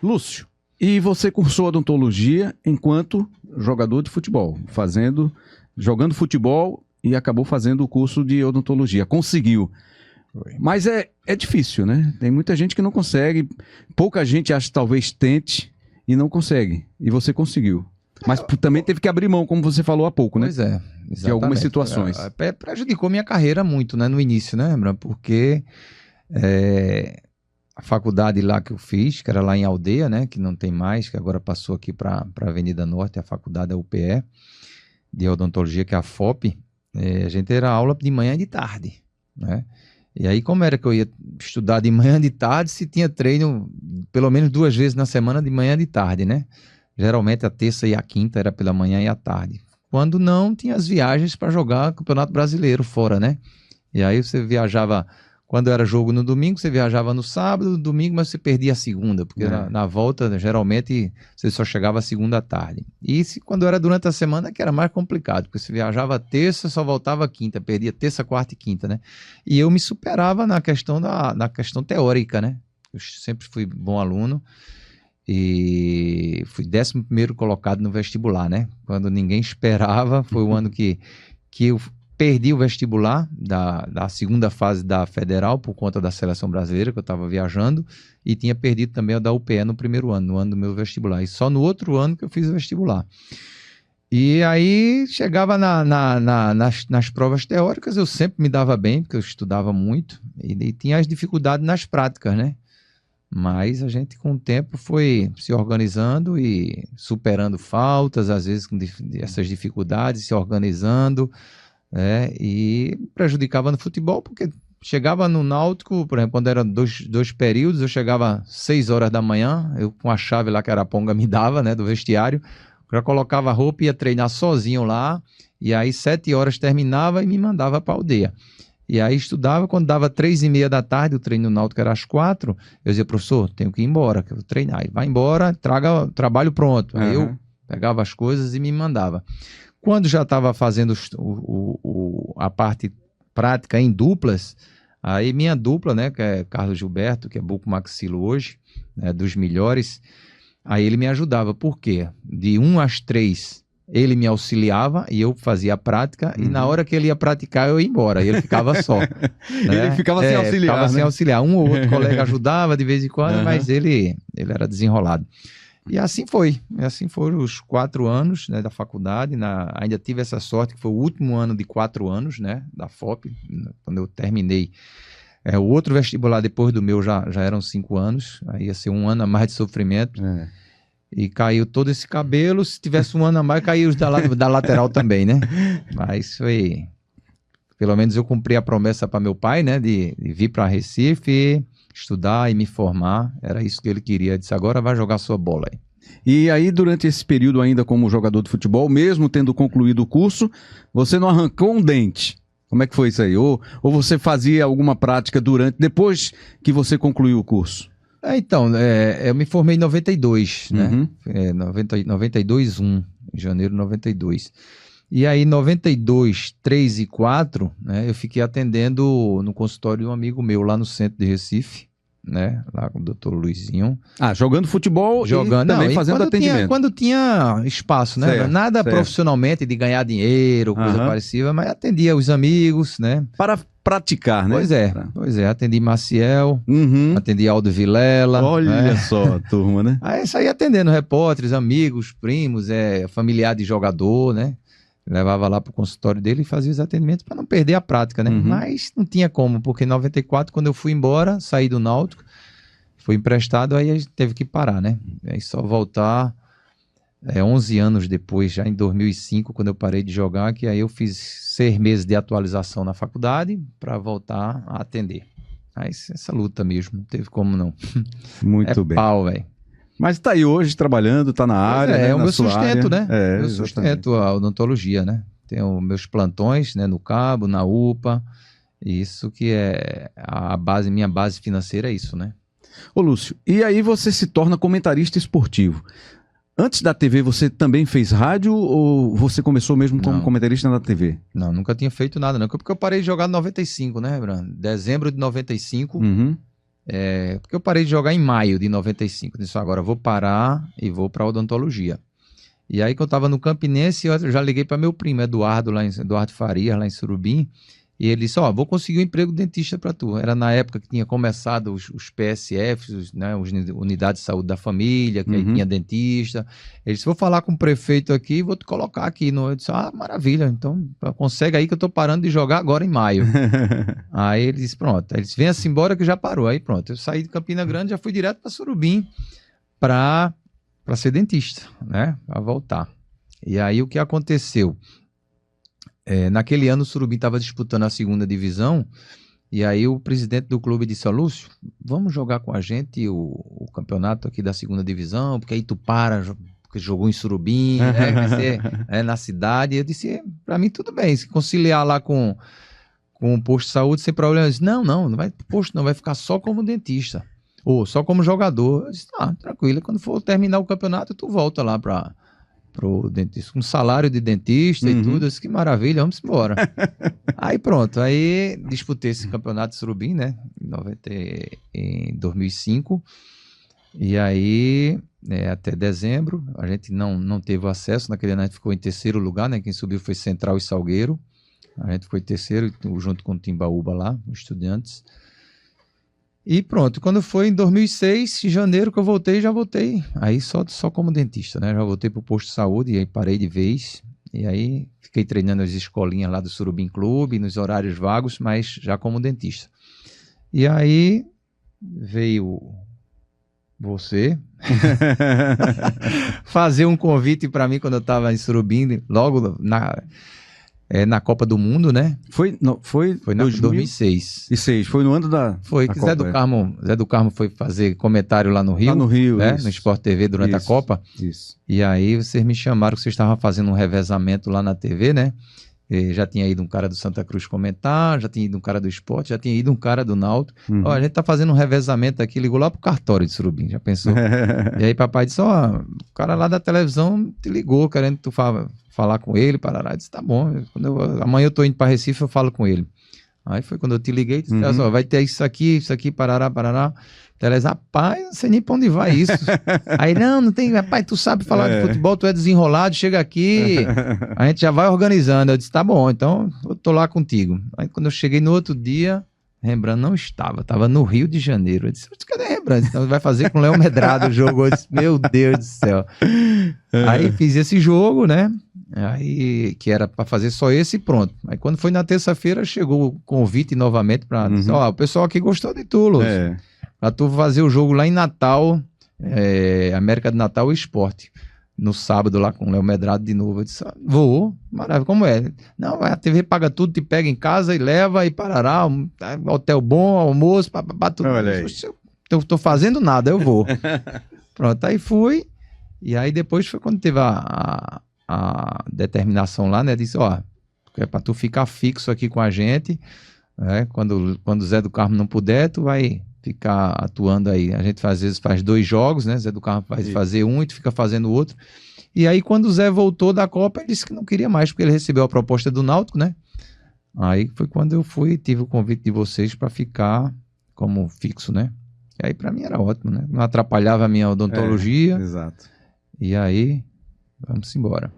Lúcio, e você cursou odontologia enquanto jogador de futebol, jogando futebol e acabou fazendo o curso de odontologia. Conseguiu. Mas é difícil, né? Tem muita gente que não consegue, pouca gente acha que talvez tente e não consegue. E você conseguiu. Mas também teve que abrir mão, como você falou há pouco, né? Pois é, exatamente. De algumas situações. Prejudicou minha carreira muito, né? No início, né, Rembrandt? Porque a faculdade lá que eu fiz, que era lá em Aldeia, né? Que não tem mais, que agora passou aqui para a Avenida Norte, a faculdade é UPE, de odontologia, que é a FOP. A gente era aula de manhã e de tarde, né? E aí, como era que eu ia estudar de manhã e de tarde, se tinha treino pelo menos 2 vezes na semana, de manhã e de tarde, né? Geralmente a terça e a quinta era pela manhã e à tarde. Quando não, tinha as viagens para jogar Campeonato Brasileiro fora, né? E aí você viajava, quando era jogo no domingo, você viajava no sábado, no domingo, mas você perdia a segunda, porque na volta, geralmente, você só chegava a segunda à tarde. E quando era durante a semana, que era mais complicado, porque você viajava terça, só voltava quinta, perdia terça, quarta e quinta, né? E eu me superava na questão teórica, né? Eu sempre fui bom aluno. E fui 11º colocado no vestibular, né? Quando ninguém esperava, foi o ano que eu perdi o vestibular da segunda fase da Federal por conta da seleção brasileira, que eu estava viajando, e tinha perdido também a da UPE no primeiro ano, no ano do meu vestibular. E só no outro ano que eu fiz o vestibular. E aí chegava nas provas teóricas, eu sempre me dava bem, porque eu estudava muito, e tinha as dificuldades nas práticas, né? Mas a gente, com o tempo, foi se organizando e superando faltas, às vezes com essas dificuldades, se organizando, né? E prejudicava no futebol, porque chegava no Náutico, por exemplo, quando eram dois períodos, eu chegava às 6 horas da manhã, eu com a chave lá que a Araponga me dava, né, do vestiário, já colocava a roupa e ia treinar sozinho lá, e aí 7 horas terminava e me mandava para a aldeia. E aí estudava, quando dava 3h30 da tarde, o treino no Náutico era às 4, eu dizia, professor, tenho que ir embora, que eu vou treinar. E vai embora, traga o trabalho pronto. Aí eu pegava as coisas e me mandava. Quando já estava fazendo a parte prática em duplas, aí minha dupla, né, que é Carlos Gilberto, que é bucomaxilo hoje, né, dos melhores, aí ele me ajudava. Por quê? De 1 às 3... ele me auxiliava e eu fazia a prática, e na hora que ele ia praticar eu ia embora, e ele ficava só. Né? Ele ficava sem auxiliar, ficava sem auxiliar. Um ou outro colega ajudava de vez em quando, mas ele era desenrolado. E assim foi. E assim foram os 4 anos, né, da faculdade. Ainda tive essa sorte, que foi o último ano de 4 anos, né, da FOP, quando eu terminei. O outro vestibular depois do meu já eram 5 anos, aí ia ser 1 ano a mais de sofrimento. E caiu todo esse cabelo, se tivesse 1 ano a mais, caiu os da lateral também, né? Mas foi... Pelo menos eu cumpri a promessa para meu pai, né? De vir para Recife, estudar e me formar. Era isso que ele queria. Ele disse, agora vai jogar sua bola aí. E aí, durante esse período ainda como jogador de futebol, mesmo tendo concluído o curso, você não arrancou um dente? Como é que foi isso aí? Ou você fazia alguma prática depois que você concluiu o curso? Então, eu me formei em 92, né? 92/1, em janeiro de 92. E aí, 92, 3 e 4, né, eu fiquei atendendo no consultório de um amigo meu lá no centro de Recife, né? Lá com o doutor Luizinho. Jogando futebol e também fazendo atendimento. Quando tinha espaço, né? Certo, Nada profissionalmente de ganhar dinheiro, coisa parecida, mas atendia os amigos, né? Para praticar, né? Pois é, atendi Maciel, atendi Aldo Vilela. Olha só, turma, né? Aí saí atendendo repórteres, amigos, primos, familiar de jogador, né? Levava lá pro consultório dele e fazia os atendimentos para não perder a prática, né? Mas não tinha como, porque em 94, quando eu fui embora, saí do Náutico, fui emprestado, aí a gente teve que parar, né? Aí só voltar 11 anos depois, já em 2005, quando eu parei de jogar, que aí eu fiz 6 meses de atualização na faculdade para voltar a atender. Aí essa luta mesmo, não teve como não. Muito bem. Pau, velho. Mas tá aí hoje trabalhando, tá na área, né? É o meu sustento, área. Né? Meu sustento, a odontologia, né? Tenho meus plantões, né, no Cabo, na UPA, isso que é minha base financeira é isso, né? Ô Lúcio, e aí você se torna comentarista esportivo. Antes da TV você também fez rádio ou você começou mesmo como comentarista na TV? Não, nunca tinha feito nada não, porque eu parei de jogar em 95, né, Brando? Dezembro de 95, Porque eu parei de jogar em maio de 95. Eu disse, agora eu vou parar e vou para odontologia. E aí, quando eu estava no Campinense, eu já liguei para meu primo, Eduardo Farias, lá em Surubim, e ele disse, vou conseguir um emprego de dentista para tu. Era na época que tinha começado os PSFs, né, as Unidades de Saúde da Família, que aí tinha dentista. Ele disse, vou falar com o prefeito aqui, vou te colocar aqui. Eu disse, maravilha, então consegue aí que eu tô parando de jogar agora em maio. Aí ele disse, pronto. Ele disse, venha-se embora que já parou. Aí pronto, eu saí de Campina Grande, já fui direto para Surubim para ser dentista, né, para voltar. E aí o que aconteceu? Naquele ano o Surubim estava disputando a 2ª divisão, e aí o presidente do clube disse, Lúcio, vamos jogar com a gente o campeonato aqui da 2ª divisão, porque aí tu porque jogou em Surubim, né, vai ser na cidade. E eu disse, para mim tudo bem, se conciliar lá com o posto de saúde sem problema. Eu disse, não vai posto, não, vai ficar só como dentista, ou só como jogador. Eu disse, tranquilo, quando for terminar o campeonato tu volta lá pro dentista, com salário de dentista e tudo. Eu disse, que maravilha, vamos embora. Aí pronto, aí disputei esse campeonato de Surubim, né, em 2005, e aí até dezembro a gente não teve acesso. Naquele ano a gente ficou em 3º lugar, né, quem subiu foi Central e Salgueiro, a gente ficou em 3º, junto com o Timbaúba lá, os Estudiantes. E pronto, quando foi em 2006, em janeiro que eu voltei, já voltei aí só como dentista, né? Já voltei pro posto de saúde e aí parei de vez. E aí fiquei treinando as escolinhas lá do Surubim Clube, nos horários vagos, mas já como dentista. E aí veio você fazer um convite para mim quando eu estava em Surubim, logo na Copa do Mundo, né? Foi na 2006. Foi no ano da Foi que Zé do Carmo foi fazer comentário lá no Rio. Lá no Rio, né? No Sport TV durante a Copa. Isso. E aí vocês me chamaram, que vocês estavam fazendo um revezamento lá na TV, né? Já tinha ido um cara do Santa Cruz comentar, já tinha ido um cara do Sport, já tinha ido um cara do Náutico. A gente tá fazendo um revezamento aqui, ligou lá pro cartório de Surubim, já pensou? E aí papai disse, o cara lá da televisão te ligou, querendo que tu falar com ele, parará. Eu disse, tá bom, amanhã eu tô indo para Recife, eu falo com ele. Aí foi quando eu te liguei, disse, vai ter isso aqui, parará. Teles, rapaz, não sei nem pra onde vai isso. Aí, não tem, rapaz, tu sabe falar de futebol, tu é desenrolado, chega aqui, a gente já vai organizando. Eu disse, tá bom, então eu tô lá contigo. Aí quando eu cheguei no outro dia, Rembrandt não estava no Rio de Janeiro. Eu disse, cadê Rembrandt? Então vai fazer com o Léo Medrado o jogo. Eu disse, meu Deus do céu. Aí fiz esse jogo, né? Aí, que era para fazer só esse e pronto. Aí quando foi na terça-feira, chegou o convite novamente para dizer, o pessoal aqui gostou de tu, Lúcio. Pra tu fazer o jogo lá em Natal, América de Natal e Esporte. No sábado lá com o Léo Medrado de novo. Eu disse, vou, maravilha, como é? Não, a TV paga tudo, te pega em casa e leva e parará, hotel bom, almoço, tudo. Eu tô fazendo nada, eu vou. Pronto, aí fui. E aí depois foi quando teve a determinação lá, né? Disse, é pra tu ficar fixo aqui com a gente, né? Quando o Zé do Carmo não puder, tu vai ficar atuando aí. A gente às vezes faz 2 jogos, né? Zé do Carmo vai fazer um e tu fica fazendo o outro. E aí quando o Zé voltou da Copa, ele disse que não queria mais, porque ele recebeu a proposta do Náutico, né? Aí foi quando eu fui e tive o convite de vocês para ficar como fixo, né? E aí para mim era ótimo, né? Não atrapalhava a minha odontologia. Exato. E aí, vamos embora.